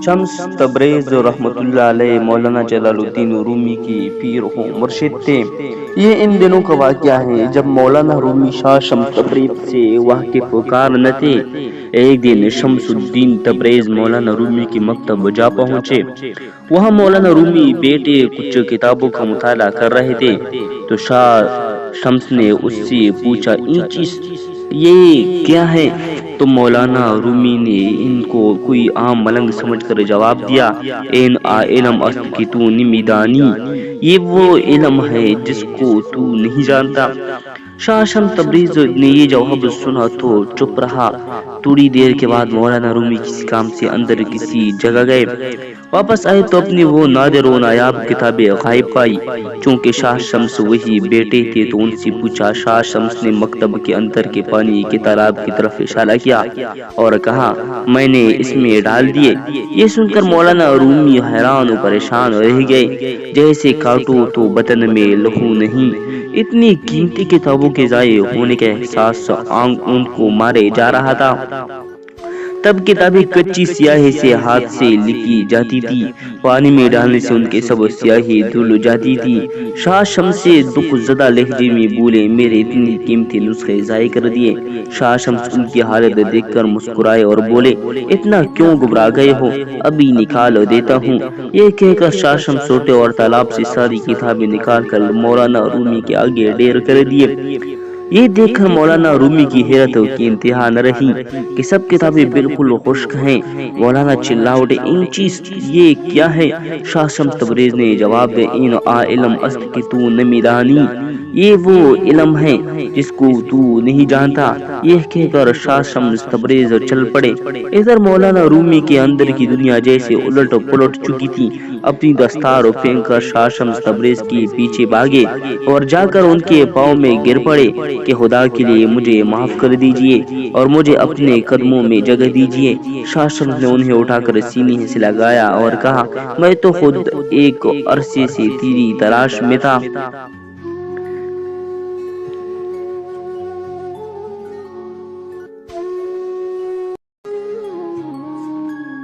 شمس تبریز رحمۃ اللہ علیہ مولانا جلال الدین رومی کی پیر و مرشد تھے۔ یہ ان دنوں کا واقعہ ہے جب مولانا رومی شاہ شمس تبریز سے واقف وقار نہ تھے۔ ایک دن شمس الدین تبریز مولانا رومی کے مکتب جا پہنچے۔ وہاں مولانا رومی بیٹے کچھ کتابوں کا مطالعہ کر رہے تھے تو شاہ شمس نے اس سے پوچھا، این چیز یہ کیا ہے؟ تو مولانا رومی نے ان کو کوئی عام ملنگ سمجھ کر جواب دیا، این علم است کہ تو نمیدانی، یہ وہ علم ہے جس کو تو نہیں جانتا۔ شاہ شمس تبریز نے یہ جواب سنا تو چپ رہا۔ تھوڑی دیر کے بعد مولانا رومی کسی کام سے اندر کسی جگہ گئے، واپس آئے تو اپنی وہ نادر و نایاب کتابیں غائب پائی۔ چونکہ شاہ شمس وہی بیٹے تھے تو ان سے پوچھا۔ شاہ شمس نے مکتب کے اندر کے پانی کے تالاب کی طرف اشارہ کیا اور کہا، میں نے اس میں ڈال دیے۔ یہ سن کر مولانا رومی حیران و پریشان رہ گئے، جیسے کاٹو تو بدن میں لہو نہیں۔ اتنی قیمتی کتابوں کے ضائع ہونے کا احساس ان کو مارے جا رہا تھا۔ تب کتابیں کچی سیاہی سے ہاتھ سے لکھی جاتی تھی، پانی میں ڈالنے سے ان کے سب سیاہی دھل جاتی تھی۔ شاہ شمس سے دکھ زدہ لہجے میں بولے، میرے اتنی قیمتی نسخے ضائع کر دیے۔ شاہ شمس ان کی حالت دیکھ کر مسکرائے اور بولے، اتنا کیوں گھبرا گئے ہو، ابھی نکال دیتا ہوں۔ یہ کہہ کر شاہ شمس اٹھے اور تالاب سے ساری کتابیں نکال کر مولانا رومی کے آگے ڈھیر کر دیے۔ یہ دیکھ کر مولانا رومی کی حیرت کی انتہا نہ رہی کہ سب کتابیں بالکل خشک ہیں۔ مولانا چلا اٹھے، این چیز یہ کیا ہے؟ شاہ شمس تبریز نے جواب دیا، این علم است کہ تو نمیدانی، یہ وہ علم ہے جس کو تو نہیں جانتا۔ یہ کہہ کر شاہ شمس تبریز چل پڑے۔ ادھر مولانا رومی کے اندر کی دنیا جیسے الٹ پلٹ چکی تھی۔ اپنی دستار پھینک کر شاہ شمس تبریز کے پیچھے بھاگے اور جا کر ان کے پاؤں میں گر پڑے کہ خدا کے لیے مجھے معاف کر دیجئے اور مجھے اپنے قدموں میں جگہ دیجئے۔ شاہ شمس نے انہیں اٹھا کر سینے سے لگایا اور کہا، میں تو خود ایک عرصے سے تیری تلاش میں تھا۔